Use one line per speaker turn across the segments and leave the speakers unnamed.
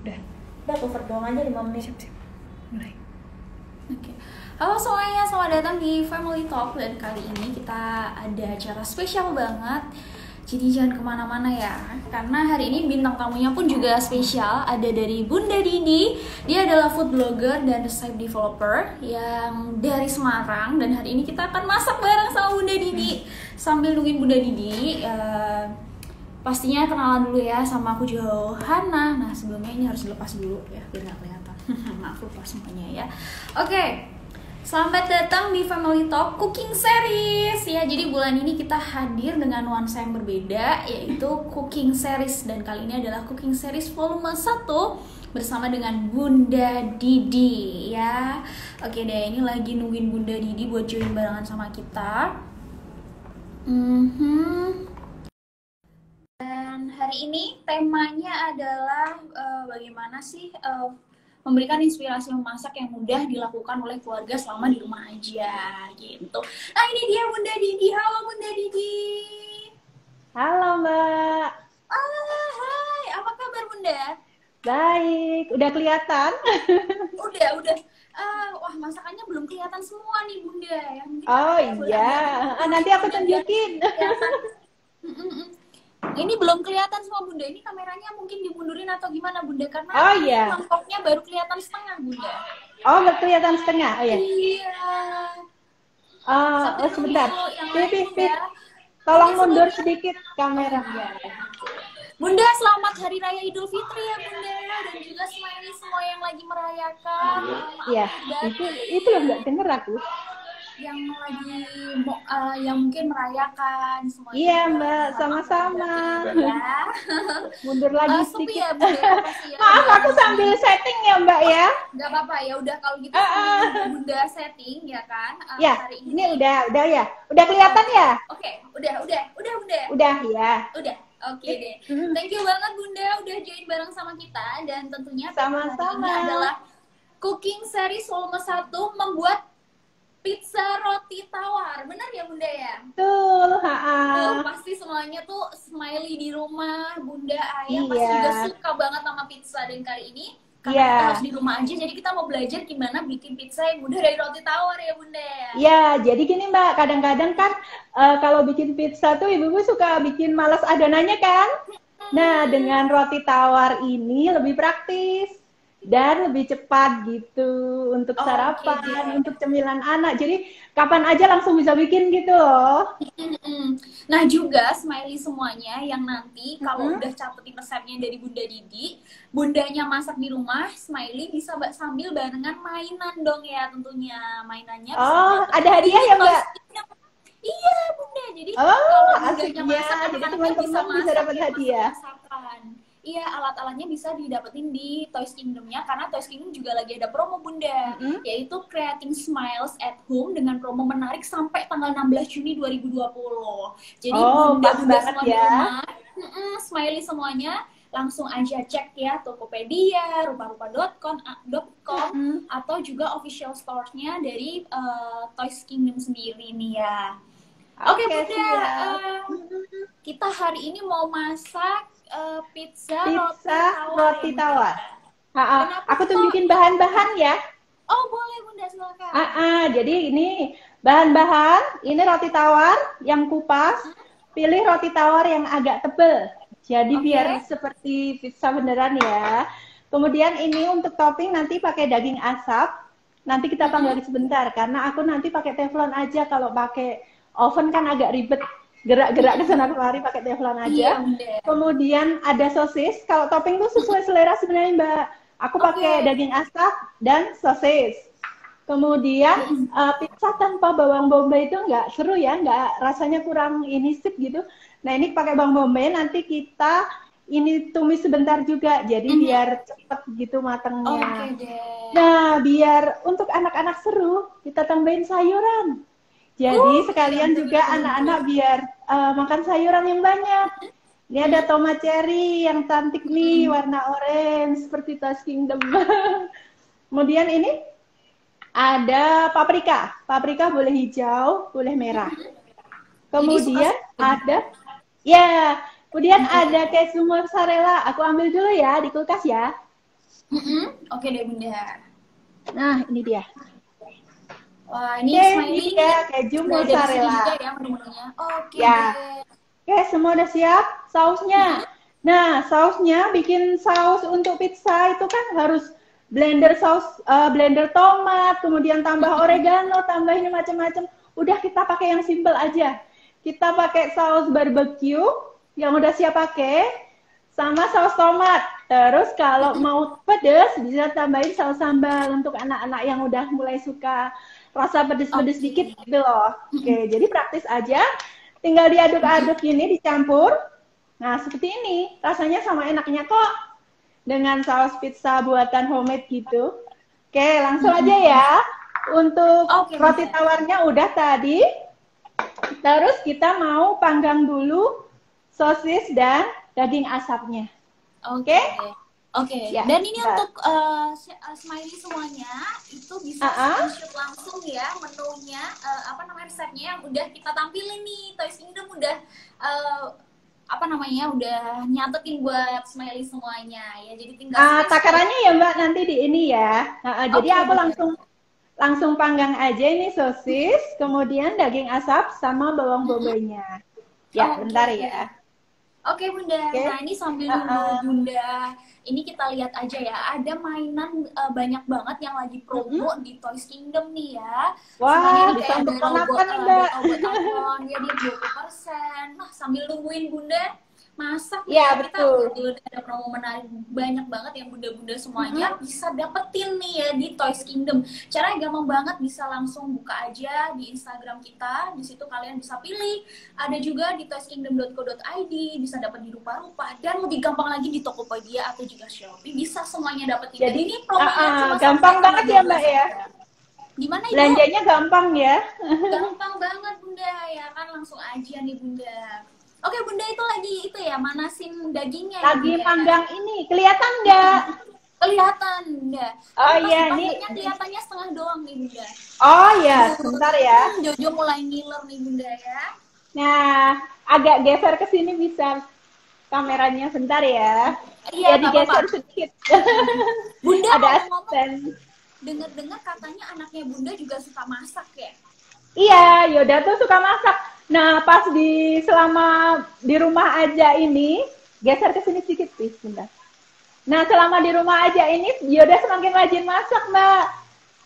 Udah.
Udah cover doang aja 5 menit.
Siap. Mulai.
Oke. Halo semuanya, selamat datang di Family Talk. Dan kali ini kita ada acara spesial banget. Jadi jangan kemana-mana ya, karena hari ini bintang tamunya pun juga spesial. Ada dari Bunda Didi. Dia adalah food blogger dan resep developer yang dari Semarang. Dan hari ini kita akan masak bareng sama Bunda Didi. Sambil nungguin Bunda Didi, pastinya kenalan dulu ya sama aku Johana. Nah sebelumnya ini harus dilepas dulu ya biar nggak kelihatan. Maaf lupa semuanya ya. Oke, selamat datang di Family Talk Cooking Series ya. Jadi bulan ini kita hadir dengan nuansa yang berbeda, yaitu Cooking Series. Dan kali ini adalah Cooking Series volume 1 bersama dengan Bunda Didi ya. Oke deh, ini lagi nungguin Bunda Didi buat join barengan sama kita. Dan hari ini temanya adalah bagaimana sih memberikan inspirasi memasak yang mudah dilakukan oleh keluarga selama di rumah aja gitu. Nah ini dia Bunda Didi. Halo Bunda Didi.
Halo Mbak.
Hai, apa kabar Bunda?
Baik, udah kelihatan?
Udah. Wah masakannya belum kelihatan semua nih Bunda.
Oh iya, nanti aku tunjukin.
Ini belum kelihatan semua Bunda. Ini kameranya mungkin dimundurin atau gimana Bunda? Karena
Oh iya.
mangkoknya baru kelihatan setengah Bunda.
Oh, baru kelihatan setengah. Oh iya.
Iya.
Oh sebentar.
Yang
Pip.
ya.
Tolong mundur sedikit kamera.
Bunda, selamat Hari Raya Idul Fitri ya Bunda, dan juga smiley semua yang lagi merayakan.
Iya, itu loh nggak denger aku.
Yang lagi yang mungkin merayakan semuanya.
Iya Mbak, sama-sama.
Ya.
Mundur lagi
Sepi
sedikit.
ya Bunda, makasih ya.
Maaf, aku sambil setting ya Mbak ya.
Gak apa-apa ya, udah kalau gitu sambil Bunda setting ya kan.
Ya,
Hari
ini udah ya. Udah kelihatan ya?
Oke, udah Bunda.
Udah ya.
Udah. Oke deh. Thank you banget Bunda udah join bareng sama kita, dan tentunya tema hari ini
Sama-sama.
adalah Cooking Series volume 1 membuat pizza roti tawar. Benar ya Bunda ya?
Betul,
Pasti semuanya tuh smiley di rumah, Bunda, Ayah pasti
Iya.
juga suka banget sama pizza. Dan kali ini karena
Iya.
kita harus di rumah aja, jadi kita mau belajar gimana bikin pizza yang mudah dari roti tawar ya Bunda ya.
Ya, jadi gini Mbak, kadang-kadang kan kalau bikin pizza tuh ibu-ibu suka bikin malas adonannya kan? Nah, dengan roti tawar ini lebih praktis dan lebih cepat gitu untuk
Oke,
sarapan,
deh.
untuk cemilan anak. Jadi kapan aja langsung bisa bikin gitu loh.
Nah juga smiley semuanya yang nanti kalau udah catetin resepnya dari Bunda Didi, bundanya masak di rumah, smiley bisa sambil barengan mainan dong ya tentunya. Mainannya bisa
Oh,
didapetin
ada hadiah
di
ya Mbak?
Toys Kingdom. Iya Bunda, jadi
Oh,
kalau
asik
bundanya
ya.
masak,
Jadi
anak-anaknya
teman-teman bisa
masak
dapat
ya,
hadiah.
masak-masakan. Iya, alat-alatnya bisa didapetin di Toys Kingdom-nya, karena Toys Kingdom juga lagi ada promo Bunda, yaitu Creating Smiles at Home dengan promo menarik sampai tanggal 16 Juni 2020. Jadi
Oh, pas
Bunda
banget
semua di
ya.
rumah, smiley semuanya, langsung aja cek ya Tokopedia, rupa-rupa.com atau juga official store-nya dari Toys Kingdom sendiri nih ya. Oke Bunda,
siap.
kita hari ini mau masak pizza
roti tawar.
Kenapa
Aku
kok?
tunjukin bahan-bahan ya.
Oh boleh Bunda, silakan.
Jadi ini bahan-bahan, ini roti tawar yang kupas. Pilih roti tawar yang agak tebal. Jadi
Oke.
biar seperti pizza beneran ya. Kemudian ini untuk topping nanti pakai daging asap. Nanti kita panggang sebentar karena aku nanti pakai teflon aja. Kalau pakai oven kan agak ribet. Gerak-gerak ke sana kemari pakai teflon aja.
Iya, Bunda.
Kemudian ada sosis. Kalau topping tuh sesuai selera sebenarnya Mbak. Aku pakai daging asap dan sosis. Kemudian pizza tanpa bawang bombay itu nggak seru ya, nggak, rasanya kurang ini sip gitu. Nah ini pakai bawang bombay, nanti kita ini tumis sebentar juga, jadi biar cepet gitu matangnya.
Oke deh.
Nah biar untuk anak-anak seru, kita tambahin sayuran. Jadi sekalian juga anak-anak biar makan sayuran yang banyak. Ini ada tomat cherry yang cantik nih, warna orange seperti Toys Kingdom. Kemudian ini ada paprika. Paprika boleh hijau, boleh merah. Kemudian kemudian ada keju mozzarella. Aku ambil dulu ya di kulkas ya.
Oke deh Bunda.
Nah, ini dia.
Wah, ini
Oke,
Smiley
ini dia keju
udah ada di sini
mozzarella.
juga ya menu-menunya. Oke
Ya.
deh.
Oke, semua udah siap sausnya. Nah, sausnya bikin saus untuk pizza itu kan harus blender tomat, kemudian tambah oregano, tambah ini macam-macam. Udah kita pakai yang simple aja. Kita pakai saus barbecue yang udah siap pakai sama saus tomat. Terus kalau mau pedas bisa tambahin saus sambal untuk anak-anak yang udah mulai suka rasa pedes-pedes dikit gitu loh. Oke, jadi praktis aja. Tinggal diaduk-aduk ini, dicampur. Nah, seperti ini. Rasanya sama enaknya kok. Dengan saus pizza buatan homemade gitu. Oke, langsung aja ya. Untuk roti tawarnya udah tadi. Terus kita mau panggang dulu sosis dan daging asapnya.
Oke. Oke,
Ya,
dan ini untuk Smiley semuanya itu bisa screenshot langsung ya menunya, resepnya yang udah kita tampilin nih. Toys Kingdom udah udah nyatetin buat Smiley semuanya ya. Jadi tinggal
takarannya ya Mbak nanti di ini ya. Jadi aku langsung panggang aja ini sosis, kemudian daging asap sama bawang bombaynya. Ya, bentar ya.
Oke Bunda, nah ini sambil nunggu Bunda, ini kita lihat aja ya, ada mainan banyak banget yang lagi promo di Toys Kingdom nih ya.
Wah,
bisa
untuk
robot
Mbak.
Ya dia 20%. Nah sambil nungguin Bunda masak
ya,
kita
betul.
udah ada promo menarik banyak banget yang bunda-bunda semuanya bisa dapetin nih ya di Toys Kingdom. Caranya gampang banget, bisa langsung buka aja di Instagram kita, di situ kalian bisa pilih. Ada juga di toyskingdom.co.id, bisa dapat di rupa-rupa, dan lebih gampang lagi di Tokopedia atau juga Shopee, bisa semuanya dapetin.
Jadi
ini promonya cuma
gampang banget ya Mbak ya.
Gimana Ibu?
Belanjanya gampang ya.
Gampang banget Bunda ya kan, langsung aja nih Bunda. Oke Bunda, itu lagi itu ya, manasin dagingnya.
Lagi panggang ini, kelihatan nggak?
Kelihatan Bunda.
Oh iya, ini
kelihatannya setengah doang nih Bunda.
Oh iya, sebentar ya.
Jojo mulai ngiler nih Bunda ya.
Nah, agak geser ke sini bisa kameranya, sebentar ya.
Iya,
jadi geser sedikit.
Bunda
ada asisten.
Dengar-dengar katanya anaknya Bunda juga suka masak ya?
Iya, Yoda tuh suka masak. Nah, pas selama di rumah aja ini, geser ke sini sedikit, please, bentar. Nah, selama di rumah aja ini, Yoda semakin rajin masak, Mbak.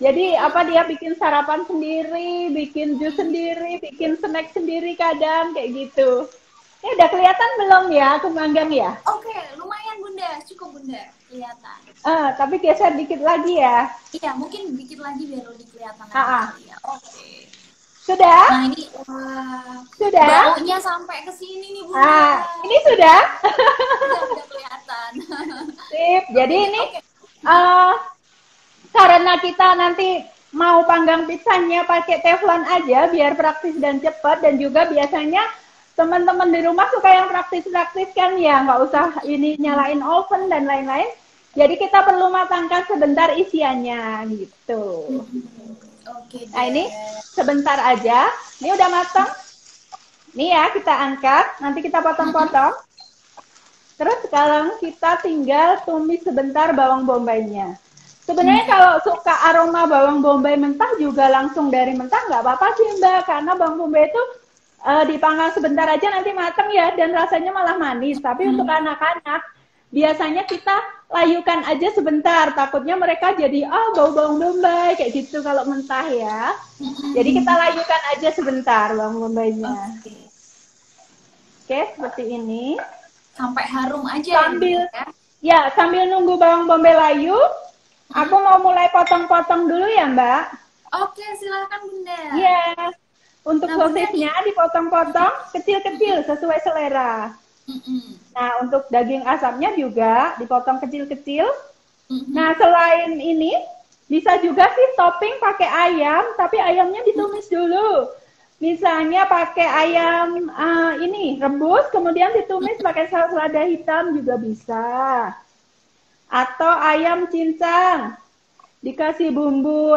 Jadi, dia bikin sarapan sendiri, bikin jus sendiri, bikin snack sendiri kadang, kayak gitu. Ini udah kelihatan belum ya, aku manggang ya?
Oke, lumayan Bunda, cukup Bunda, kelihatan.
Tapi geser dikit lagi ya.
Iya, mungkin dikit lagi biar lebih kelihatan. Ya. Oke.
Sudah?
Nah ini
sudah.
Baunya sampai ke sini nih Bunda.
Ini sudah.
Udah kelihatan.
Sip. Jadi ini karena kita nanti mau panggang pizzanya pakai teflon aja biar praktis dan cepat, dan juga biasanya teman-teman di rumah suka yang praktis-praktis kan ya, nggak usah ini nyalain oven dan lain-lain. Jadi kita perlu matangkan sebentar isiannya gitu.
Oke.
Nah ini sebentar aja. Ini udah matang. Nih ya, kita angkat. Nanti kita potong-potong. Terus sekarang kita tinggal tumis sebentar bawang bombaynya. Sebenarnya kalau suka aroma bawang bombay mentah juga langsung dari mentah nggak apa-apa sih Mbak. Karena bawang bombay itu dipanggang sebentar aja nanti matang ya. Dan rasanya malah manis. Tapi untuk anak-anak biasanya kita layukan aja sebentar, takutnya mereka jadi bau bawang bombay kayak gitu kalau mentah ya. Jadi kita layukan aja sebentar bawang bombaynya. Oke, seperti ini.
Sampai harum aja
sambil nunggu bawang bombay layu, aku mau mulai potong-potong dulu ya Mbak.
Oke, silakan Bunda.
Iya. Untuk sosisnya dipotong-potong kecil-kecil sesuai selera. Nah, untuk daging asapnya juga dipotong kecil-kecil. Nah, selain ini, bisa juga sih topping pakai ayam, tapi ayamnya ditumis dulu. Misalnya pakai ayam rebus, kemudian ditumis pakai saus lada hitam juga bisa. Atau ayam cincang, dikasih bumbu,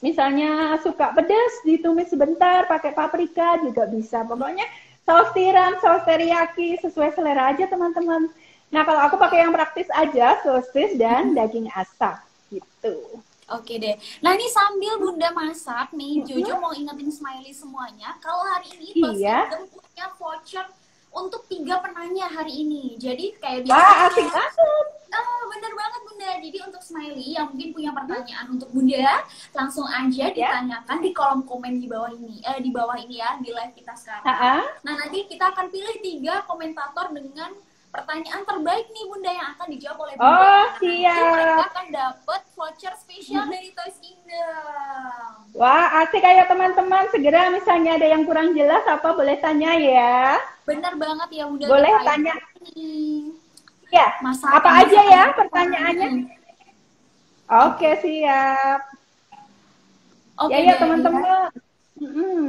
misalnya suka pedas, ditumis sebentar, pakai paprika juga bisa. Pokoknya saus tiram, saus teriyaki, sesuai selera aja teman-teman. Nah, kalau aku pakai yang praktis aja, sosis dan daging asap gitu.
Oke deh. Nah ini sambil Bunda masak nih, Jojo mau ingetin Smiley semuanya. Kalau hari ini Bos
Iya.
Kingdom punya voucher untuk 3 penanya hari ini. Jadi kayak
Wah, asik
biasanya.
banget.
Oh, bener banget Bunda. Jadi untuk Smiley yang mungkin punya pertanyaan untuk Bunda, langsung aja ditanyakan di kolom komen di bawah ini. Di bawah ini ya, di live kita sekarang. Nah, nanti kita akan pilih 3 komentator dengan pertanyaan terbaik nih Bunda yang akan dijawab oleh Bunda.
Oh,
Nanti mereka akan dapat voucher spesial dari Toys Kingdom.
Wah, asik. Ayo teman-teman, segera misalnya ada yang kurang jelas apa boleh tanya ya.
Bener banget ya Bunda.
Boleh tanya. Ya,
Masakan
apa aja ya pertanyaannya? Oke, siap.
Oke,
ya teman-teman.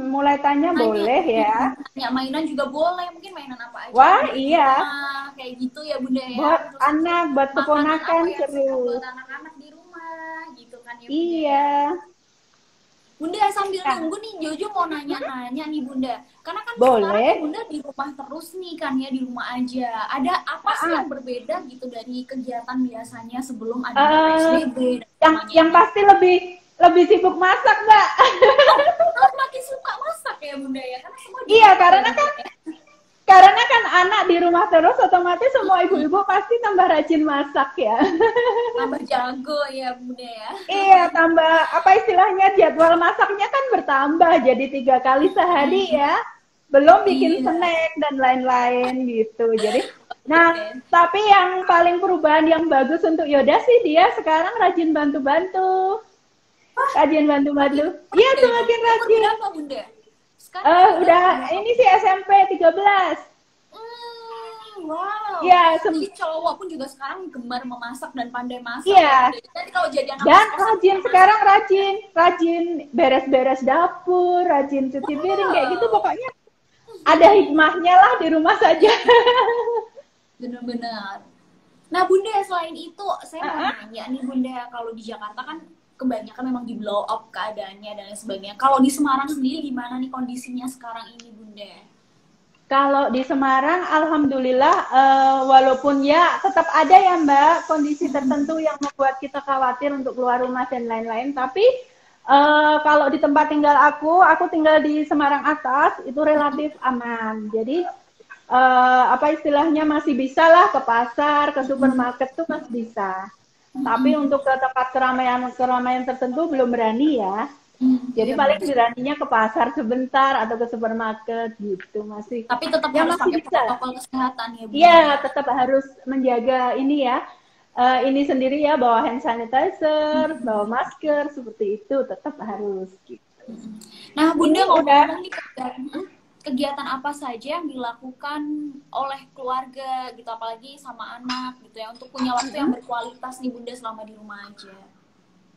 Mulai tanya boleh ya.
Tanya mainan juga boleh, mungkin mainan apa aja.
Wah, iya.
Kayak gitu ya Bunda ya.
Buat anak, buat keponakan seru.
Buat anak-anak di rumah gitu kan ya Bunda.
Iya.
Bunda sambil nunggu nih Jojo mau nanya-nanya nih Bunda. Karena kan
boleh.
sekarang Bunda di rumah terus nih kan ya, di rumah aja. Ada apa sih yang berbeda gitu dari kegiatan biasanya sebelum ada PSBB?
Yang pasti lebih sibuk masak, Mbak.
Makin suka masak ya Bunda ya? Karena semua
iya, karena kan anak di rumah terus, otomatis semua ibu-ibu pasti tambah rajin masak ya.
Tambah jago ya Bunda ya.
Iya, tambah apa istilahnya, jadwal masaknya kan bertambah jadi 3 kali sehari ya. Belum bikin snack dan lain-lain gitu. Jadi tapi yang paling perubahan yang bagus untuk Yoda sih, dia sekarang rajin bantu-bantu. Rajin bantu-bantu. Iya, semakin rajin.
Berapa Bunda?
Udah ini sih SMP 13.
Wow.
Ya,
jadi cowok pun juga sekarang gemar memasak dan pandai masak.
Iya.
Jadi kalau jadi anak
dan rajin sekarang rajin beres-beres dapur, rajin cuci piring kayak gitu, pokoknya ada hikmahnya lah di rumah saja.
Bener-bener. Nah Bunda, selain itu saya mau nanya nih Bunda, kalau di Jakarta kan kebanyakan memang di blow up keadaannya dan lain sebagainya. Kalau di Semarang sendiri gimana nih kondisinya sekarang ini Bunda?
Kalau di Semarang, alhamdulillah, walaupun ya tetap ada ya Mbak kondisi tertentu yang membuat kita khawatir untuk keluar rumah dan lain-lain. Tapi kalau di tempat tinggal aku tinggal di Semarang Atas, itu relatif aman. Jadi apa istilahnya, masih bisa lah ke pasar, ke supermarket tuh masih bisa. Tapi untuk ke tempat keramaian tertentu belum berani ya. Jadi paling beraninya ke pasar sebentar atau ke supermarket gitu masih.
Tapi tetap
ya
harus
masih
pakai
bisa.
protokol kesehatan ya Bu.
Iya, tetap harus menjaga ini ya. Ini sendiri ya, bawa hand sanitizer, bawa masker, seperti itu tetap harus gitu.
Nah Bunda, ngomong nih kegiatan apa saja yang dilakukan oleh keluarga gitu, apalagi sama anak gitu ya, untuk punya waktu yang berkualitas nih Bunda selama di rumah aja?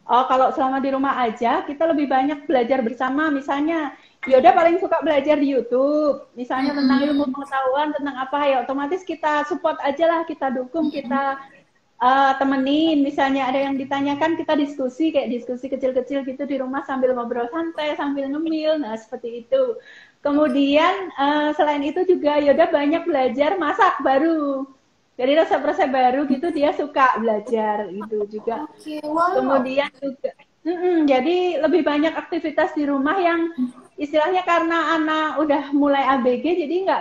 Oh, kalau selama di rumah aja, kita lebih banyak belajar bersama. Misalnya, Yoda paling suka belajar di YouTube. Misalnya tentang ilmu pengetahuan, tentang apa, ya otomatis kita support aja lah, kita dukung, kita temenin. Misalnya ada yang ditanyakan, kita diskusi, kayak diskusi kecil-kecil gitu di rumah sambil ngobrol santai, sambil ngemil. Nah, seperti itu. Kemudian, selain itu juga Yoda banyak belajar masak baru. Jadi resep-resep baru gitu dia suka belajar gitu juga. Kemudian juga, jadi lebih banyak aktivitas di rumah yang istilahnya karena anak udah mulai ABG, jadi nggak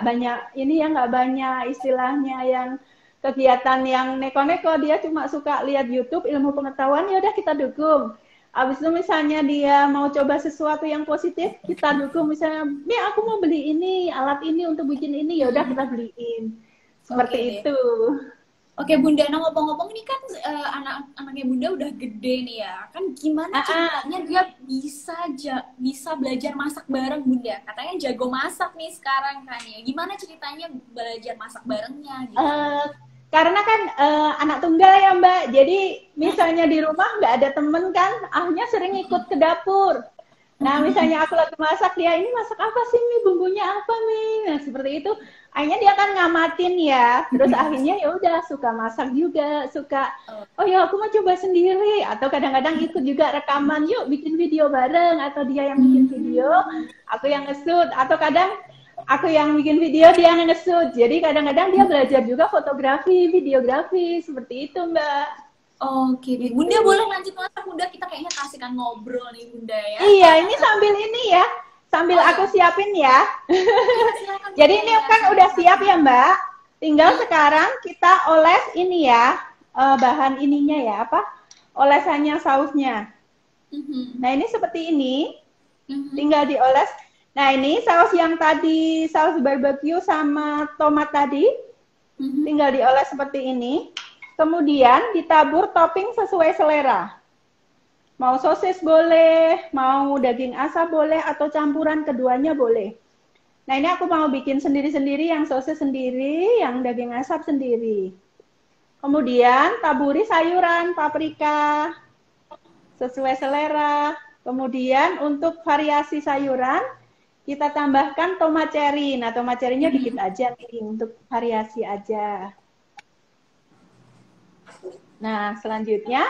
banyak istilahnya yang kegiatan yang neko-neko. Dia cuma suka lihat YouTube ilmu pengetahuan, ya udah kita dukung. Abis itu misalnya dia mau coba sesuatu yang positif, kita dukung. Misalnya, nih aku mau beli ini, alat ini untuk bikin ini, ya udah kita beliin. Seperti itu.
Oke Bunda, nah ngomong-ngomong ini kan anak-anaknya Bunda udah gede nih ya. Kan gimana ceritanya dia bisa belajar masak bareng Bunda? Katanya jago masak nih sekarang kan ya. Gimana ceritanya belajar masak barengnya gitu?
Karena kan anak tunggal ya Mbak. Jadi misalnya di rumah nggak ada temen kan, akhirnya sering ikut ke dapur. Nah, misalnya aku lagi masak, dia ini masak apa sih, Mi? Bumbunya apa, Mi? Nah, seperti itu. Akhirnya dia kan ngamatin ya. Terus akhirnya ya udah suka masak juga, suka oh ya aku mau coba sendiri, atau kadang-kadang ikut juga rekaman, yuk bikin video bareng, atau dia yang bikin video, aku yang nge-shoot, atau kadang aku yang bikin video, dia yang nge-shoot. Jadi kadang-kadang dia belajar juga fotografi, videografi, seperti itu, Mbak.
Oke,
Gitu.
Bunda boleh lanjut masak. Bunda, kita kayaknya kasihkan ngobrol nih Bunda ya.
Iya, ini sambil ini ya, sambil aku siapin ya.
Iya, silakan,
Jadi
Bunda,
ini
ya.
kan udah siap ya, Mbak. Tinggal sekarang kita oles ini ya, bahan ininya ya, apa? Olesannya sausnya. Nah, ini seperti ini. Tinggal dioles. Nah, ini saus yang tadi, saus barbecue sama tomat tadi, tinggal dioles seperti ini. Kemudian ditabur topping sesuai selera. Mau sosis boleh, mau daging asap boleh, atau campuran keduanya boleh. Nah, ini aku mau bikin sendiri-sendiri, yang sosis sendiri, yang daging asap sendiri. Kemudian taburi sayuran, paprika, sesuai selera. Kemudian untuk variasi sayuran, kita tambahkan tomat cherry. Nah, tomat cherry-nya dikit aja nih, untuk variasi aja. Nah, selanjutnya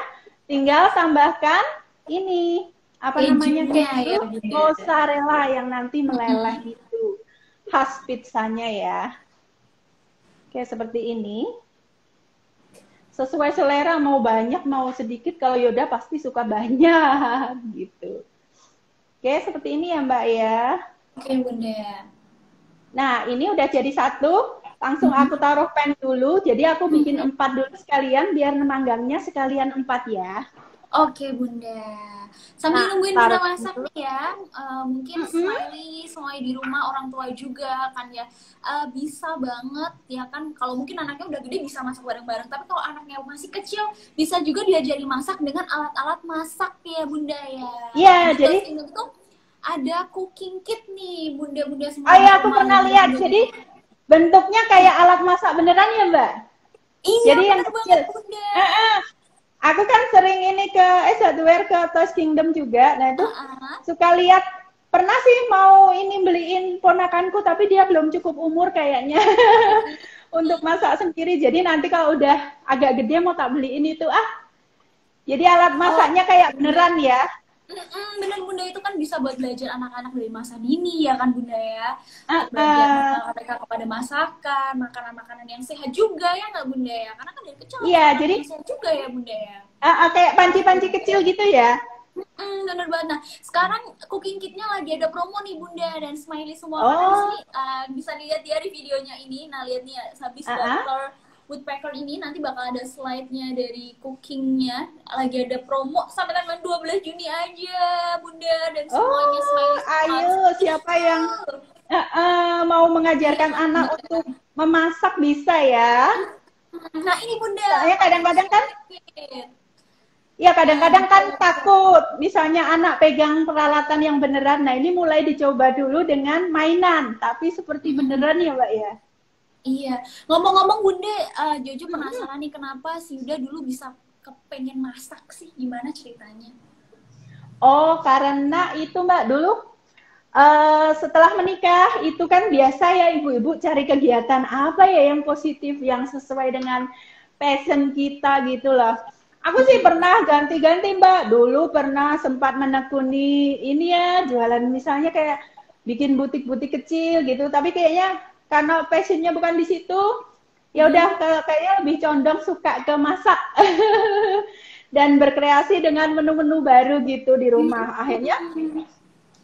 tinggal tambahkan ini, apa namanya, keju mozzarella yang nanti meleleh itu. Khas pizzanya ya. Kayak seperti ini. Sesuai selera, mau banyak, mau sedikit. Kalau Yoda pasti suka banyak, gitu. Oke, seperti ini ya, Mbak ya.
Oke, Bunda.
Nah, ini udah jadi satu. Langsung aku taruh pan dulu. Jadi aku bikin 4 dulu sekalian, biar manggangnya sekalian 4 ya.
Oke, Bunda. Sambil nungguin Bunda masak nih ya, mungkin Smiley semuanya di rumah, orang tua juga kan ya, bisa banget ya kan, kalau mungkin anaknya udah gede bisa masak bareng-bareng, tapi kalau anaknya masih kecil bisa juga diajari masak dengan alat-alat masak ya Bunda ya.
Iya, jadi
itu ada cooking kit nih Bunda-bunda semua.
Oh iya, aku pernah lihat. Jadi bentuknya kayak alat masak beneran ya, Mbak?
Iya,
jadi yang kecil. Aku kan sering ini ke Hardware, ke Toys Kingdom juga. Nah, itu suka lihat. Pernah sih mau ini beliin ponakanku, tapi dia belum cukup umur kayaknya untuk masak sendiri. Jadi nanti kalau udah agak gede mau tak beliin itu. Jadi alat masaknya kayak beneran ya.
Bener Bunda, itu kan bisa buat belajar anak-anak dari masa dini ya kan Bunda ya, belajar mereka kepada masakan, makanan-makanan yang sehat juga ya nggak Bunda ya, karena kan dari kecil
jadi
sehat juga ya Bunda ya.
Kayak panci-panci kecil gitu ya.
Bener banget. Nah, sekarang cooking kitnya lagi ada promo nih Bunda dan Smiley semua kan di sini bisa dilihat ya di videonya ini. Nah, lihat nih habis daftar Woodpecker ini nanti bakal ada slide-nya dari cookingnya, lagi ada promo sampai tanggal 12 Juni aja Bunda, dan semuanya Smiley.
Ayo, siapa yang mau mengajarkan anak untuk memasak bisa ya.
Nah ini Bunda,
soalnya kadang-kadang kan kadang-kadang kan takut misalnya anak pegang peralatan yang beneran. Nah, ini mulai dicoba dulu dengan mainan, tapi seperti beneran ya Mbak ya.
Iya, ngomong-ngomong Bunda, Jojo penasaran nih kenapa si Yuda dulu bisa kepengen masak sih, gimana ceritanya?
Oh, karena itu Mbak, dulu setelah menikah itu kan biasa ya ibu-ibu cari kegiatan apa ya yang positif, yang sesuai dengan passion kita gitu loh. Aku sih pernah ganti-ganti Mbak, dulu pernah sempat menekuni ini ya, jualan misalnya kayak bikin butik-butik kecil gitu, tapi kayaknya karena passionnya bukan di situ, ya udah kayaknya lebih condong suka ke masak dan berkreasi dengan menu-menu baru gitu di rumah. Akhirnya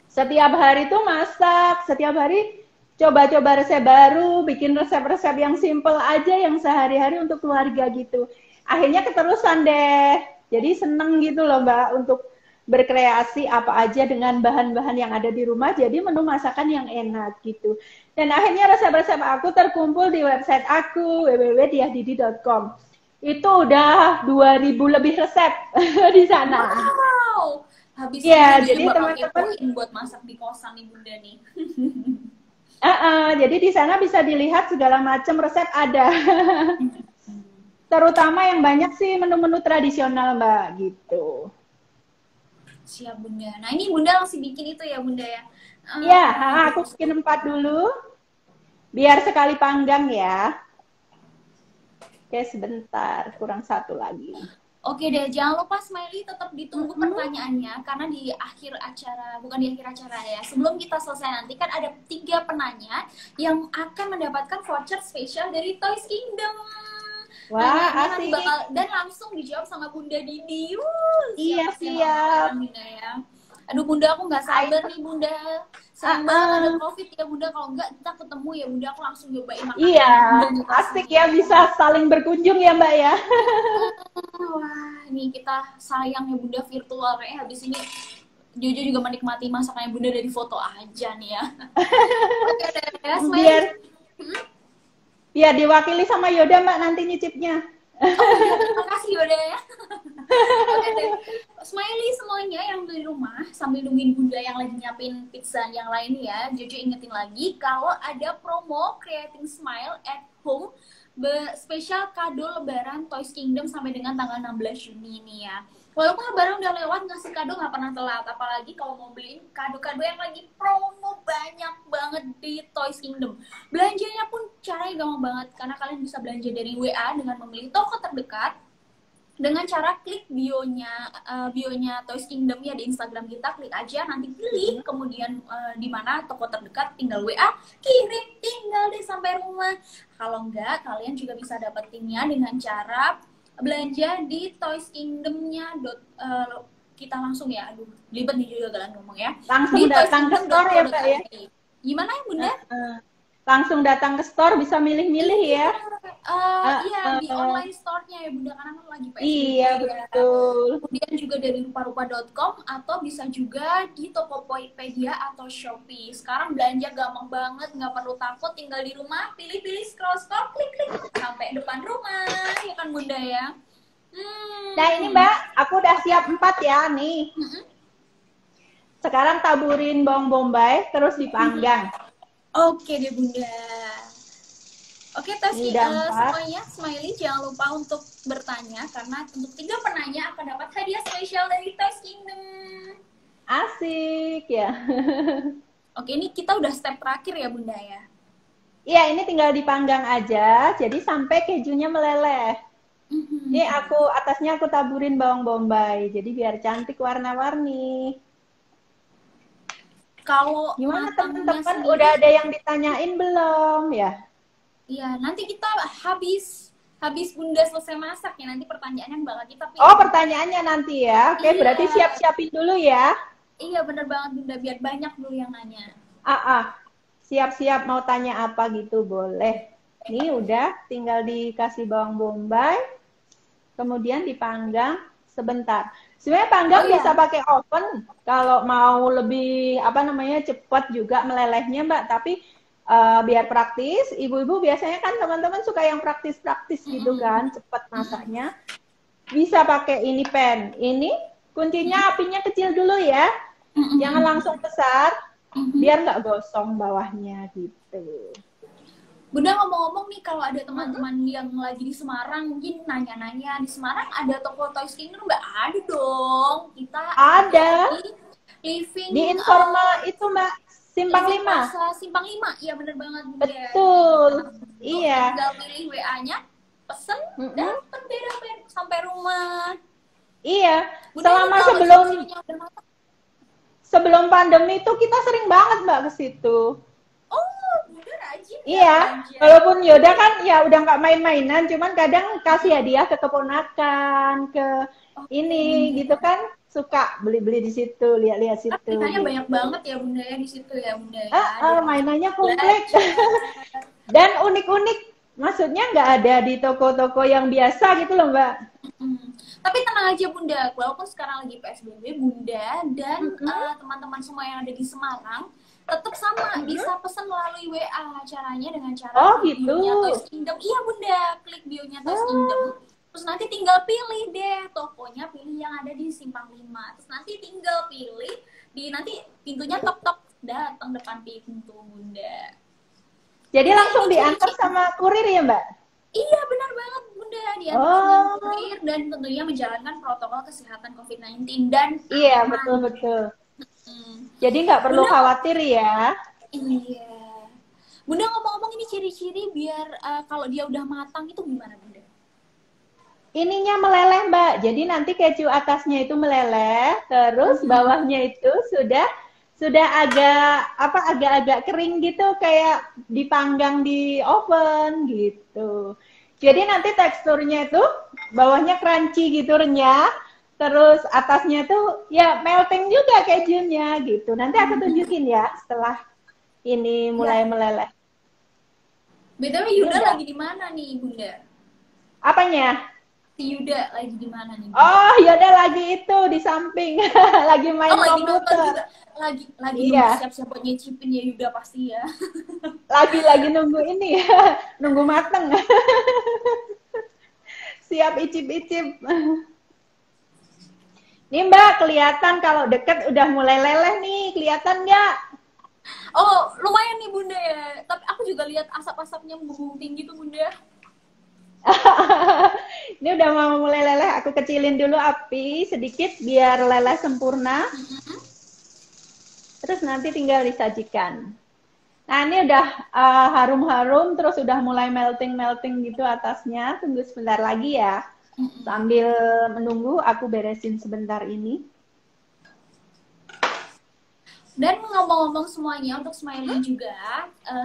setiap hari tuh masak, setiap hari coba-coba resep baru, bikin resep-resep yang simple aja, yang sehari-hari untuk keluarga gitu. Akhirnya keterusan deh, jadi seneng gitu loh Mbak untuk berkreasi apa aja dengan bahan-bahan yang ada di rumah, jadi menu masakan yang enak gitu. Dan akhirnya resep-resep aku terkumpul di website aku, www.diahdidi.com. Itu udah 2000 lebih resep di sana.
Wow, habis
jadi teman-teman
buat masak di kosan nih Bunda nih.
Jadi di sana bisa dilihat segala macam resep ada. Terutama yang banyak sih menu-menu tradisional Mbak gitu.
Siap Bunda. Nah ini Bunda langsung bikin itu ya Bunda ya?
Iya, aku bikin 4 dulu. Biar sekali panggang ya. Oke, sebentar. Kurang 1 lagi.
Oke deh, jangan lupa Smiley tetap ditunggu pertanyaannya karena di akhir acara, bukan di akhir acara ya. Sebelum kita selesai nanti kan ada 3 penanya yang akan mendapatkan voucher spesial dari Toys Kingdom.
Wah,
Nanyanya nanti
asik.
bakal dan langsung dijawab sama Bunda Didi.
Iya,
Siap ya
siap.
Bunda ya. Aduh Bunda, aku nggak sabar nih Bunda. Sayang banget ada COVID ya Bunda. Kalau nggak kita ketemu ya Bunda, aku langsung nyobain makanan
Iya,
Bunda nih
asik
pastinya.
ya bisa saling berkunjung ya Mbak ya.
Wah, ini kita sayang ya Bunda virtual kayaknya habis ini Jojo juga menikmati masakannya Bunda dari foto aja nih ya. Oke deh, ya,
Biar biar diwakili sama Yoda Mbak nanti nyicipnya.
terima kasih Yoda ya. Oke deh. Smiley semuanya yang di rumah sambil nungguin Bunda yang lagi nyiapin pizza yang lain ya. Jojo ingetin lagi kalau ada promo Creating Smile at Home spesial kado lebaran Toys Kingdom sampai dengan tanggal 16 Juni ini ya. Walaupun lebaran udah lewat, ngasih kado nggak pernah telat. Apalagi kalau mau beliin kado-kado yang lagi promo banyak banget di Toys Kingdom. Belanjanya pun caranya gampang banget. Karena kalian bisa belanja dari WA dengan memilih toko terdekat. Dengan cara klik bionya Toys Kingdom ya di Instagram kita, klik aja nanti pilih kemudian di mana toko terdekat, tinggal WA kirim, tinggal deh sampai rumah. Kalau enggak, kalian juga bisa dapetinnya dengan cara belanja di Toys Kingdomnya kita langsung ya, aduh libet nih juga kalian ngomong ya.
Langsung
Di
datang ke store ya Mbak ya.
Gimana ya Bunda?
Langsung datang ke store bisa milih-milih ya.
Iya di online store-nya ya Bunda karena kan lagi PSBB.
Iya betul.
Kemudian juga dari rupa-rupa.com atau bisa juga di Tokopedia atau Shopee. Sekarang belanja gampang banget, nggak perlu takut, tinggal di rumah, pilih-pilih, scroll-scroll, klik-klik sampai depan rumah, ya kan Bunda ya.
Nah ini Mbak, aku udah siap 4 ya nih. Sekarang taburin bawang bombay terus dipanggang.
Oke deh Bunda. Oke, semuanya, Smiley jangan lupa untuk bertanya karena untuk 3 penanya akan dapat hadiah spesial dari Toys Kingdom.
Asik ya.
Oke, ini kita udah step terakhir ya Bunda ya.
Iya, ini tinggal dipanggang aja, jadi sampai kejunya meleleh. Ini atasnya aku taburin bawang bombay, jadi biar cantik warna-warni.
Kalau
gimana teman-teman udah ada yang ditanyain belum ya?
Iya, nanti kita habis Bunda selesai masak ya, nanti pertanyaannya bakal kita pilih.
Oh, pertanyaannya nanti ya. Oke, berarti siap-siapin dulu ya.
Iya, bener banget Bunda, biar banyak dulu yang nanya.
Siap-siap mau tanya apa gitu boleh. Ini udah tinggal dikasih bawang bombay, kemudian dipanggang sebentar. Sebenarnya panggang bisa pakai oven kalau mau lebih cepat juga melelehnya Mbak. Tapi biar praktis, ibu-ibu biasanya kan teman-teman suka yang praktis-praktis gitu kan, cepat masaknya. Bisa pakai ini pan. Ini kuncinya apinya kecil dulu ya, jangan langsung besar, biar nggak gosong bawahnya gitu.
Bunda ngomong-ngomong nih, kalau ada teman-teman yang lagi di Semarang mungkin nanya-nanya, di Semarang ada toko Toys Kingdom Mbak? Ada dong, kita
ada
di
Informa itu Mbak, Simpang 5.
Simpang 5, iya bener banget Bunda.
Betul, iya.
Tinggal pilih WA-nya, pesen, dapat beda sampai rumah.
Iya,
Bunda,
selama sebelum pandemi itu kita sering banget Mbak ke situ.
Oh, Bunda rajin.
Iya, walaupun Yoda kan ya udah nggak main-mainan, cuman kadang kasih hadiah ke keponakan, ke ini gitu kan, suka beli-beli di situ, lihat-lihat situ.
Mainannya
gitu.
banyak banget ya Bunda ya di situ ya Bunda ya.
Mainannya komplit dan unik-unik. Maksudnya nggak ada di toko-toko yang biasa gitu loh Mbak.
Tapi tenang aja Bunda, walaupun sekarang lagi PSBB, Bunda dan teman-teman semua yang ada di Semarang tetap sama, bisa pesan melalui WA. Caranya dengan cara
gitu.
bionya Toys Kingdom. Iya Bunda, klik bionya Toys Kingdom. Terus nanti tinggal pilih deh tokonya, pilih yang ada di Simpang 5. Terus nanti tinggal pilih nanti pintunya tok-tok datang depan pintu Bunda.
Jadi langsung diantar sama kurir ya Mbak?
Iya benar banget Bunda, diantar sama kurir dan tentunya menjalankan protokol kesehatan COVID-19 dan
iya betul-betul. Jadi nggak perlu khawatir ya.
Iya. Bunda ngomong-ngomong ini ciri-ciri biar kalau dia udah matang itu gimana Bunda?
ininya meleleh, Mbak. Jadi nanti keju atasnya itu meleleh, terus bawahnya itu sudah agak-agak kering gitu, kayak dipanggang di oven gitu. Jadi nanti teksturnya itu bawahnya crunchy gitu, renyah, terus atasnya tuh ya melting juga kejunya gitu. Nanti aku tunjukin ya setelah ini mulai meleleh.
BTW Yuda lagi di mana nih, Bunda?
Apanya?
Si Yuda lagi di mana nih, Bunda?
Oh, Yoda lagi itu di samping, lagi main
lagi nonton
komputer.
juga. Lagi
Iya.
nunggu siap-siap buat nyicipin ya Yuda pasti ya.
Lagi nunggu ini ya, nunggu mateng. Siap icip-icip. Nih Mbak, kelihatan kalau deket udah mulai leleh nih, kelihatan nggak?
Oh, lumayan nih Bunda ya. Tapi aku juga lihat asap-asapnya membumbung tinggi tuh Bunda.
Ini udah mau mulai leleh, aku kecilin dulu api sedikit biar leleh sempurna. Terus nanti tinggal disajikan. Nah ini udah harum-harum, terus udah mulai melting-melting gitu atasnya. Tunggu sebentar lagi ya. Sambil menunggu, aku beresin sebentar ini.
Dan ngomong-ngomong semuanya, untuk Smiley juga,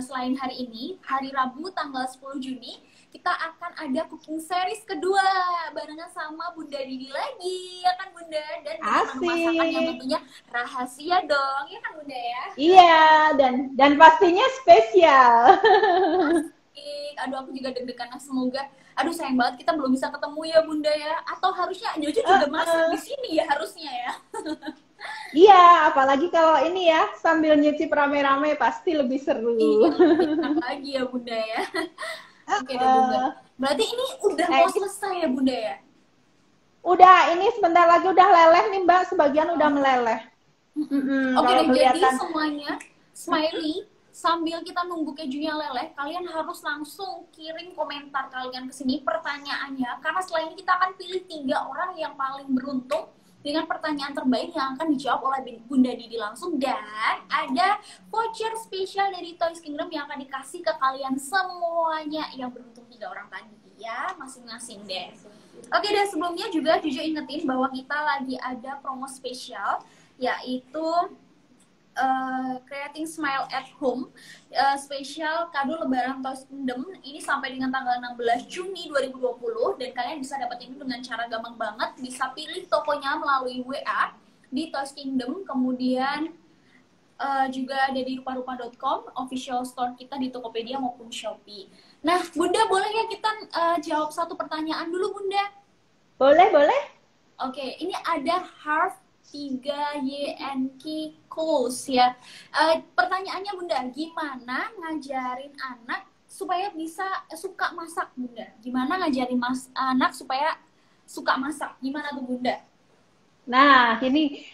selain hari ini, hari Rabu tanggal 10 Juni, kita akan ada cooking series kedua barengan sama Bunda Didi lagi, ya kan Bunda? Dan dengan masakan yang tentunya rahasia dong, ya kan Bunda ya?
Iya, dan pastinya spesial.
Aduh, aku juga deg-degan, semoga. Aduh, sayang banget kita belum bisa ketemu ya Bunda ya. Atau harusnya Jojo juga masak di sini ya harusnya ya.
Iya, apalagi kalau ini ya sambil nyicip rame-rame pasti lebih seru.
Iya, lebih enak lagi ya Bunda ya. Oke deh Bunda. Berarti ini udah mau selesai ya Bunda ya?
Udah, ini sebentar lagi udah leleh nih Mbak, sebagian udah meleleh.
Oke deh, jadi semuanya Smiley, sambil kita nunggu kejunya leleh, kalian harus langsung kirim komentar kalian ke sini pertanyaannya, karena setelah ini kita akan pilih 3 orang yang paling beruntung dengan pertanyaan terbaik yang akan dijawab oleh Bunda Didi langsung, dan ada voucher spesial dari Toys Kingdom yang akan dikasih ke kalian semuanya yang beruntung 3 orang tadi ya, masing-masing deh. Oke deh, sebelumnya juga Jojo ingetin bahwa kita lagi ada promo spesial, yaitu Creating Smile at Home, spesial kado lebaran Toys Kingdom. Ini sampai dengan tanggal 16 Juni 2020, dan kalian bisa dapetin dengan cara gampang banget. Bisa pilih tokonya melalui WA di Toys Kingdom, kemudian juga ada di rupa-rupa.com, official store kita di Tokopedia maupun Shopee. Nah, Bunda, boleh ya kita jawab satu pertanyaan dulu, Bunda?
Boleh.
Oke, ini ada Harv 3YNK Coles ya. Pertanyaannya Bunda, gimana ngajarin anak supaya bisa suka masak Bunda? Gimana ngajarin anak supaya suka masak? Gimana tuh Bunda?
Nah, ini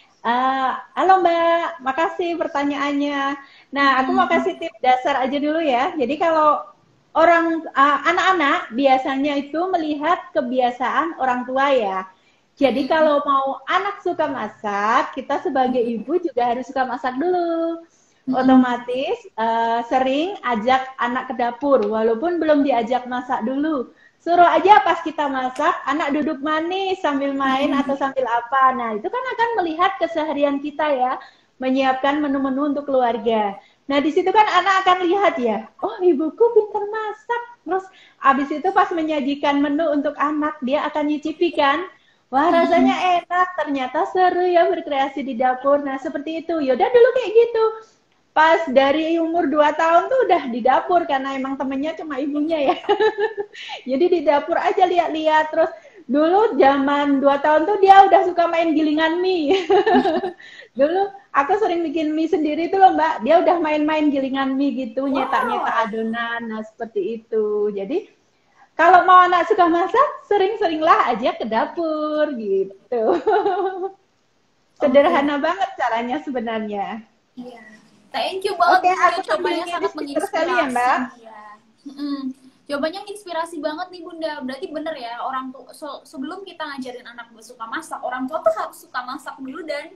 halo Mbak, makasih pertanyaannya. Nah, aku mau kasih tips dasar aja dulu ya. Jadi kalau anak-anak biasanya itu melihat kebiasaan orang tua ya. Jadi kalau mau anak suka masak, kita sebagai ibu juga harus suka masak dulu. Otomatis sering ajak anak ke dapur, walaupun belum diajak masak dulu. Suruh aja pas kita masak, anak duduk manis sambil main atau sambil apa. Nah, itu kan akan melihat keseharian kita ya, menyiapkan menu-menu untuk keluarga. Nah, di situ kan anak akan lihat ya, oh ibuku pintar masak. Terus abis itu pas menyajikan menu untuk anak, dia akan nyicipi kan. Wah, rasanya enak, ternyata seru ya berkreasi di dapur. Nah, seperti itu. Yaudah dulu kayak gitu. Pas dari umur 2 tahun tuh udah di dapur, karena emang temennya cuma ibunya ya. Jadi di dapur aja lihat-lihat. Terus dulu zaman 2 tahun tuh dia udah suka main gilingan mie. Dulu aku sering bikin mie sendiri tuh loh Mbak. Dia udah main-main gilingan mie gitu, nyetak-nyetak adonan. Nah, seperti itu. Jadi kalau mau anak suka masak, sering-seringlah aja ke dapur gitu. Sederhana banget caranya sebenarnya.
Iya. Thank you banget.
Aku
jawabannya sangat menginspirasi
ya, Mbak.
Ya. Jawabannya menginspirasi banget nih Bunda. Berarti bener ya, orang tua sebelum kita ngajarin anak buat suka masak, orang tua tuh harus suka masak dulu, dan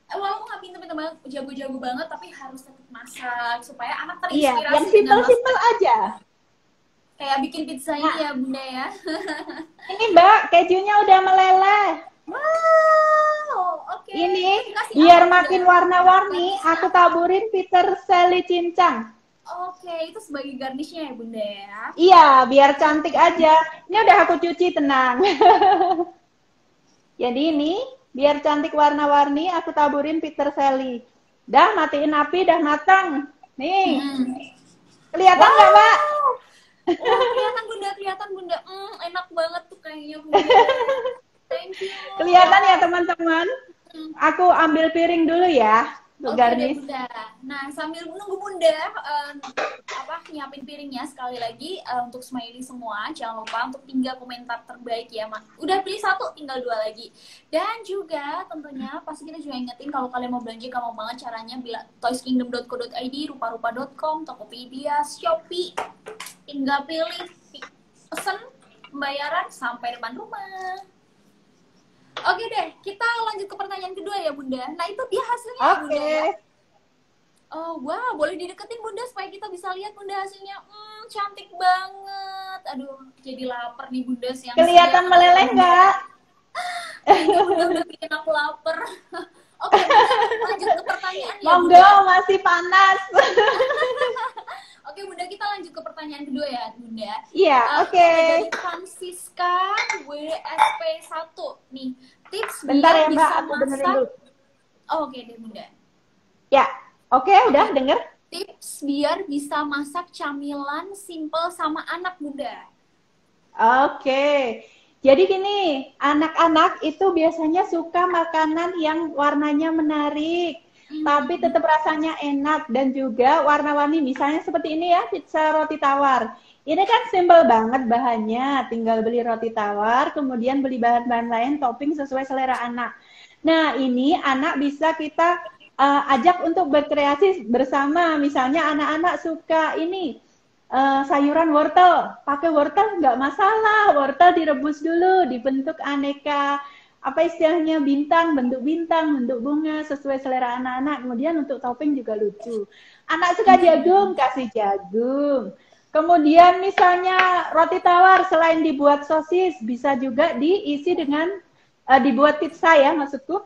walaupun nggak pinter-pinter banget, jago-jago banget, tapi harus tetap masak supaya anak terinspirasi.
Iya, yang simpel-simpel aja.
Kayak bikin pizza ini ya Bunda ya.
Ini Mbak, kejunya udah meleleh.
Wow, oke.
Ini
Kasih
biar
apa,
makin
Bunda?
warna-warni,
Garnisnya
aku
apa?
taburin peterseli cincang.
Oke, itu sebagai garnishnya ya Bunda ya.
Iya, biar cantik aja. Ini udah aku cuci, tenang. Jadi ini, biar cantik warna-warni, aku taburin peterseli. Dah, matiin api, dah matang. Nih, kelihatan nggak Mbak?
Wah, kelihatan Bunda. Enak banget tuh kayaknya Bunda. Thank you.
Kelihatan ya teman-teman? Aku ambil piring dulu ya, untuk
Oke deh
garnish.
Bunda. Nah, sambil menunggu Bunda nyiapin piringnya sekali lagi untuk smiley semua, jangan lupa untuk tinggal komentar terbaik ya, Mak. Udah pilih satu, tinggal 2 lagi. Dan juga tentunya pasti kita juga ingetin kalau kalian mau belanja gampang banget caranya, bila toyskingdom.co.id, rupa-rupa.com, Tokopedia, Shopee. Tinggal pilih pesen, pembayaran sampai depan rumah. Oke deh, kita lanjut ke pertanyaan kedua ya Bunda. Nah itu dia hasilnya ya Bunda ya. Oh wow, boleh dideketin Bunda supaya kita bisa lihat Bunda hasilnya. Cantik banget. Aduh, jadi lapar nih Bunda siang.
Kelihatan meleleh nggak?
Ini Bunda udah bikin aku lapar. Oke Bunda, lanjut ke pertanyaan ya
Monggo,
Bunda.
masih panas.
Oke Bunda, kita lanjut ke pertanyaan kedua ya Bunda.
Iya, oke.
Dari Francisca WSP1 nih, tips
Bentar
biar
ya Mbak,
bisa
aku benerin
masak.
dulu.
Oh, oke deh Bunda.
Ya, oke, udah denger?
Tips biar bisa masak camilan simple sama anak Bunda.
Oke. Jadi gini, anak-anak itu biasanya suka makanan yang warnanya menarik, tapi tetap rasanya enak dan juga warna-warni. Misalnya seperti ini ya, pizza roti tawar. Ini kan simpel banget bahannya, tinggal beli roti tawar, kemudian beli bahan-bahan lain, topping sesuai selera anak. Nah, ini anak bisa kita ajak untuk berkreasi bersama. Misalnya anak-anak suka ini, sayuran wortel, pakai wortel nggak masalah, wortel direbus dulu, dibentuk aneka, apa istilahnya, bintang, bentuk bunga, sesuai selera anak-anak, kemudian untuk topping juga lucu. Anak suka jagung, kasih jagung. Kemudian misalnya roti tawar, selain dibuat sosis, bisa juga diisi dengan, dibuat pizza ya maksudku,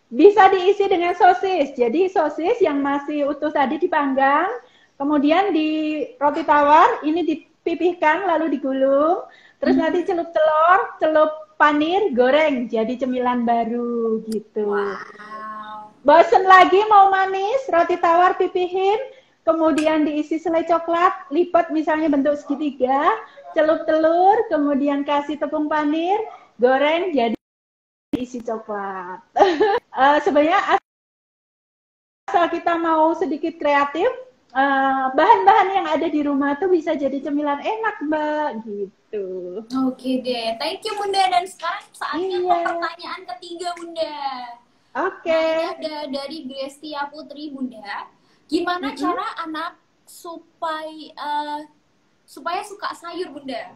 bisa diisi dengan sosis, jadi sosis yang masih utuh tadi dipanggang, kemudian di roti tawar ini dipipihkan lalu digulung, terus nanti celup telur, celup panir, goreng jadi cemilan baru gitu.
Wow.
Bosen lagi mau manis, roti tawar pipihin, kemudian diisi selai coklat, lipat misalnya bentuk segitiga, celup telur, kemudian kasih tepung panir, goreng jadi isi coklat. Sebenarnya asal kita mau sedikit kreatif, bahan-bahan yang ada di rumah tuh bisa jadi cemilan enak, Mbak, gitu.
Oke deh, thank you Bunda. Dan sekarang saatnya ke pertanyaan ketiga Bunda.
Oke.
Nah, ini ada dari Grestia Putri Bunda. Gimana cara anak supaya suka sayur Bunda?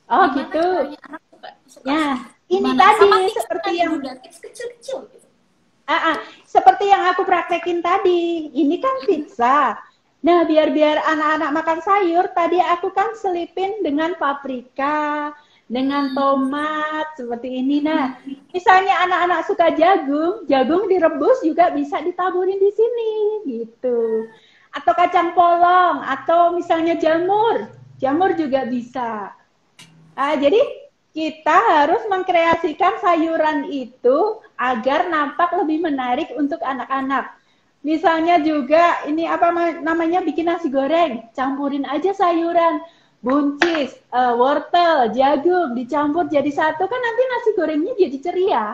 Oh
Gimana
gitu.
caranya anak suka
Ya, ini
gimana?
tadi
Sama
seperti
tadi,
yang
Bunda, tips kecil-kecil gitu.
Seperti yang aku praktekin tadi. Ini kan pizza. Nah, biar anak-anak makan sayur, tadi aku kan selipin dengan paprika, dengan tomat, seperti ini. Nah, misalnya anak-anak suka jagung, jagung direbus juga bisa ditaburin di sini, gitu. Atau kacang polong, atau misalnya jamur, jamur juga bisa. Jadi kita harus mengkreasikan sayuran itu agar nampak lebih menarik untuk anak-anak. Misalnya juga ini apa namanya, bikin nasi goreng, campurin aja sayuran, buncis, wortel, jagung, dicampur jadi satu, kan nanti nasi gorengnya jadi ceria,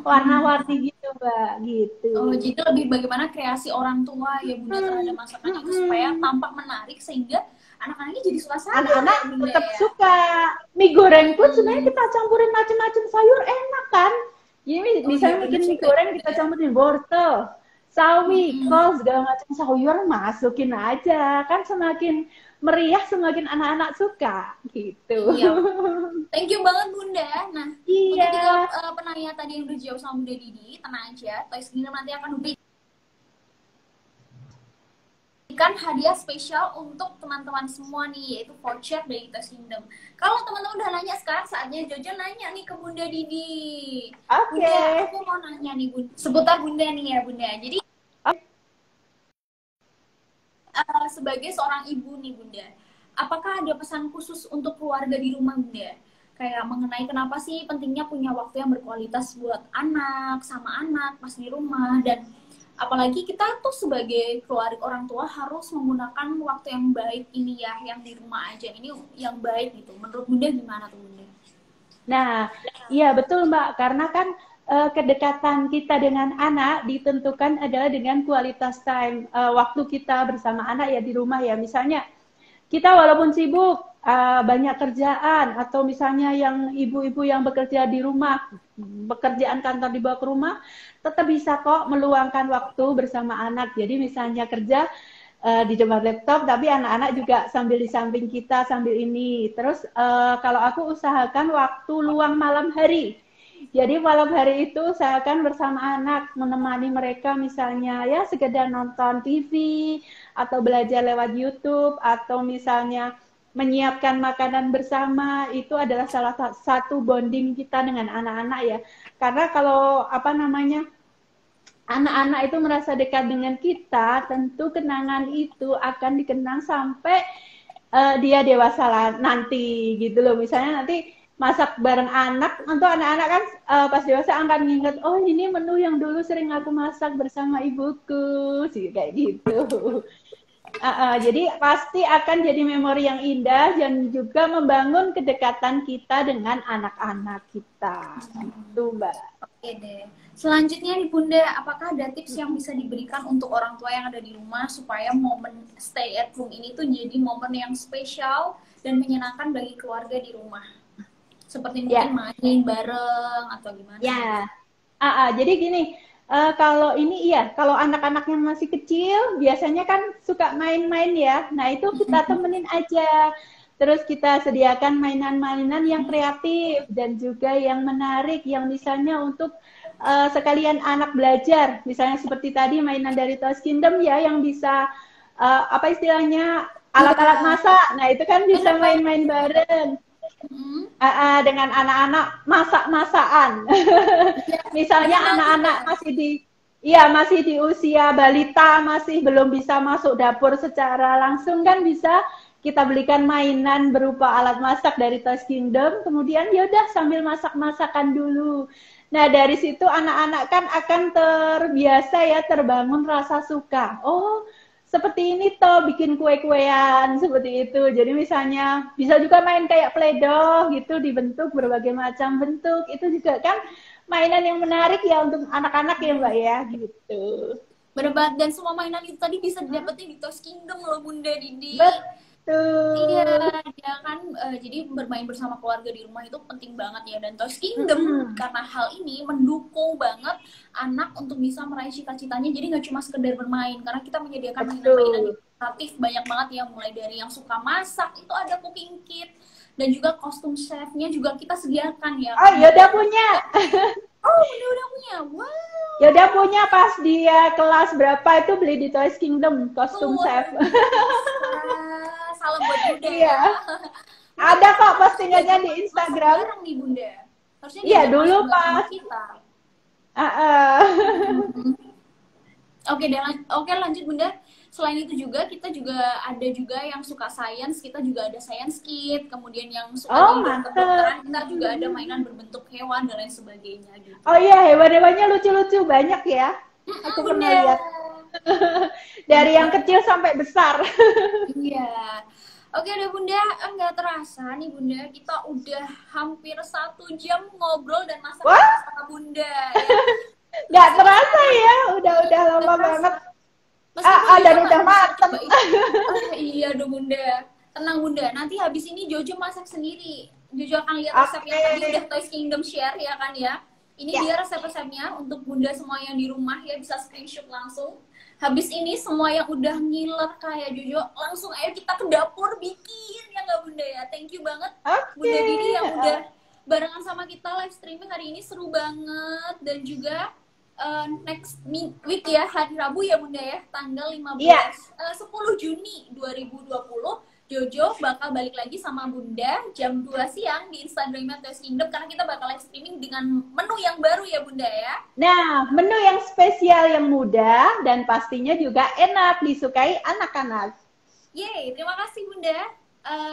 warna-warni gitu Mbak, gitu.
Oh, jadi lebih bagaimana kreasi orang tua ya Bunda terhadap masakan itu supaya tampak menarik sehingga anak-anaknya jadi suka sayur.
Anak-anak
ya, Bunda,
tetap
ya?
suka. Mie goreng pun sebenarnya kita campurin macam-macam sayur enak kan. Jadi misalnya bikin mie goreng kita campurin wortel, sawi, kol, segala macam sayur, masukin aja. Kan semakin meriah, semakin anak-anak suka gitu.
Iya. Thank you banget Bunda. Nah,
Iya.
untuk tiga penanya tadi yang udah jawab sama Bunda Didi, tenang aja, Toys Kingdom nanti akan berikan hadiah spesial untuk teman-teman semua nih, yaitu voucher dari Toys Kingdom. Kalau teman-teman udah nanya, sekarang saatnya Jojo nanya nih ke Bunda Didi. Bunda, aku mau nanya nih Bunda, seputar Bunda nih ya Bunda. Jadi sebagai seorang ibu nih Bunda, apakah ada pesan khusus untuk keluarga di rumah Bunda? Kayak mengenai kenapa sih pentingnya punya waktu yang berkualitas buat anak, sama anak pas di rumah, dan apalagi kita tuh sebagai keluarga orang tua harus menggunakan waktu yang baik ini ya, yang di rumah aja ini yang baik gitu. Menurut Bunda gimana tuh Bunda?
Nah, iya betul Mbak, karena kan kedekatan kita dengan anak ditentukan adalah dengan kualitas time waktu kita bersama anak ya di rumah ya. Misalnya kita walaupun sibuk, banyak kerjaan, atau misalnya yang ibu-ibu yang bekerja di rumah, pekerjaan kantor dibawa ke rumah, tetap bisa kok meluangkan waktu bersama anak. Jadi misalnya kerja di depan laptop, tapi anak-anak juga sambil di samping kita, sambil ini. Terus kalau aku usahakan waktu luang malam hari. Jadi malam hari itu saya akan bersama anak, menemani mereka misalnya ya sekedar nonton TV, atau belajar lewat YouTube, atau misalnya menyiapkan makanan bersama. Itu adalah salah satu bonding kita dengan anak-anak ya. Karena kalau apa namanya, anak-anak itu merasa dekat dengan kita, tentu kenangan itu akan dikenang sampai dia dewasa nanti gitu loh. Misalnya nanti masak bareng anak, untuk anak-anak kan pas dewasa akan mengingat, oh ini menu yang dulu sering aku masak bersama ibuku, sih kayak gitu. Jadi pasti akan jadi memori yang indah dan juga membangun kedekatan kita dengan anak-anak kita. Itu Mbak.
Oke deh. Selanjutnya nih Bunda, apakah ada tips yang bisa diberikan untuk orang tua yang ada di rumah supaya momen stay at home ini tuh jadi momen yang spesial dan menyenangkan bagi keluarga di rumah? Seperti mungkin main bareng atau gimana?
Ya, jadi gini, kalau ini iya, kalau anak-anaknya masih kecil, biasanya kan suka main-main ya. Nah itu kita temenin aja. Terus kita sediakan mainan-mainan yang kreatif dan juga yang menarik, yang misalnya untuk sekalian anak belajar. Misalnya seperti tadi mainan dari Toys Kingdom ya, yang bisa apa istilahnya, alat-alat masak. Nah itu kan bisa main-main bareng. Dengan anak-anak masak-masakan. Misalnya anak-anak masih di usia balita, masih belum bisa masuk dapur secara langsung, kan bisa kita belikan mainan berupa alat masak dari Toys Kingdom, kemudian yaudah sambil masak-masakan dulu. Nah dari situ anak-anak kan akan terbiasa ya, terbangun rasa suka. Oh seperti ini toh, bikin kue-kuean seperti itu. Jadi misalnya bisa juga main kayak Play-Doh gitu, dibentuk berbagai macam bentuk. Itu juga kan mainan yang menarik ya untuk anak-anak ya Mbak ya gitu.
Bener banget, dan semua mainan itu tadi bisa didapetin di Toys Kingdom loh Bunda Didi.
Betul.
Iya, dia kan jadi bermain bersama keluarga di rumah itu penting banget ya, dan Toys Kingdom karena hal ini mendukung banget anak untuk bisa meraih cita-citanya. Jadi nggak cuma sekedar bermain, karena kita menyediakan mainan-mainan kreatif banyak banget ya, mulai dari yang suka masak itu ada cooking kit, dan juga kostum chefnya juga kita sediakan ya.
Oh ya udah punya.
Oh udah punya, wow.
Ya udah punya, pas dia kelas berapa itu beli di Toys Kingdom kostum chef.
Salam buat Bunda.
Iya. Ada kok postingannya di Instagram.
Sekarang nih Bunda. Harusnya
iya dulu pas
kita. Oke, lanjut Bunda. Selain itu juga kita juga ada juga yang suka science, kita juga ada science kit. Kemudian yang suka kedokteran, kita juga ada mainan berbentuk hewan dan lain sebagainya gitu.
Oh iya, hewan-hewannya lucu-lucu banyak ya. Aku pernah lihat. Dari yang kecil sampai besar.
Iya. Oke deh Bunda, nggak terasa nih Bunda, kita udah hampir 1 jam ngobrol dan masak sama Bunda. Ya.
Nggak terasa ya, udah lama banget. Dan udah mateng.
Iya dong Bunda. Tenang Bunda, nanti habis ini Jojo masak sendiri. Jojo akan lihat resep yang tadi udah Toys Kingdom share ya kan ya. Ini dia resep-resepnya untuk Bunda semua yang di rumah ya, bisa screenshot langsung. Habis ini semua yang udah ngiler kayak Jojo, langsung ayo kita ke dapur bikin ya nggak Bunda ya. Thank you banget Bunda Didi yang udah barengan sama kita live streaming hari ini, seru banget. Dan juga next week ya, hari Rabu ya Bunda ya, tanggal 15
Iya.
10 Juni 2020 Jojo bakal balik lagi sama Bunda jam 2 siang di Instagramnya Toys Kingdom, karena kita bakal live streaming dengan menu yang baru ya Bunda ya.
Nah, menu yang spesial, yang mudah, dan pastinya juga enak, disukai anak-anak.
Yeay, terima kasih Bunda.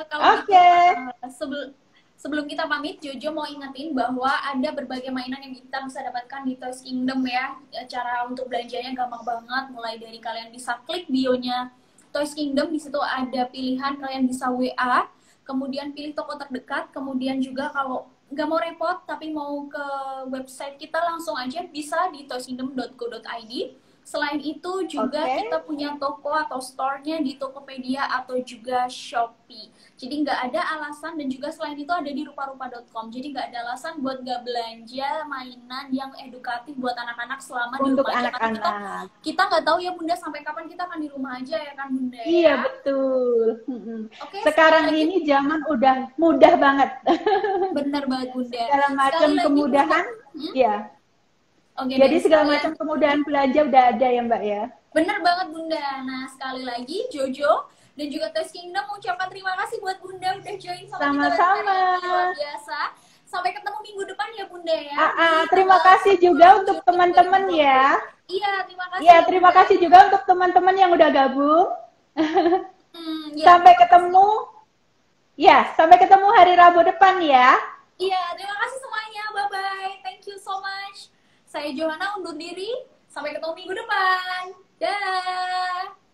Kalau
Oke.
gitu, sebelum kita pamit, Jojo mau ingetin bahwa ada berbagai mainan yang kita bisa dapatkan di Toys Kingdom ya. Cara untuk belanjanya gampang banget, mulai dari kalian bisa klik bionya Toys Kingdom, di situ ada pilihan, kalian bisa WA, kemudian pilih toko terdekat, kemudian juga kalau nggak mau repot tapi mau ke website kita, langsung aja bisa di toyskingdom.co.id. Selain itu juga kita punya toko atau store-nya di Tokopedia atau juga Shopee. Jadi nggak ada alasan, dan juga selain itu ada di ruparupa.com. Jadi nggak ada alasan buat nggak belanja mainan yang edukatif buat anak-anak selama di
Untuk
rumah aja.
anak-anak.
Kita nggak tahu ya Bunda sampai kapan kita akan di rumah aja ya kan Bunda ya?
Iya, betul.
Oke,
Sekarang
sekali lagi,
ini zaman udah mudah banget.
bener banget Bunda.
Segala macam
Sekali lagi,
kemudahan.
Bunda.
Ya.
Oke,
Jadi
dan
segala
sekali
macam kemudahan belanja udah ada ya Mbak ya.
bener banget Bunda. Nah, sekali lagi Jojo dan juga Toys Kingdom mengucapkan terima kasih buat Bunda udah join sama kita
Sama-sama.
hari ini. Luar biasa. Sampai ketemu minggu depan ya Bunda ya.
Terima kasih juga untuk teman-teman ya.
Iya, terima kasih.
Iya, terima kasih juga untuk teman-teman yang udah gabung.
Ya.
Sampai ketemu. Ya, sampai ketemu hari Rabu depan ya.
Iya, terima kasih semuanya. Bye-bye. Thank you so much. Saya Johanna undur diri. Sampai ketemu minggu depan. Dah.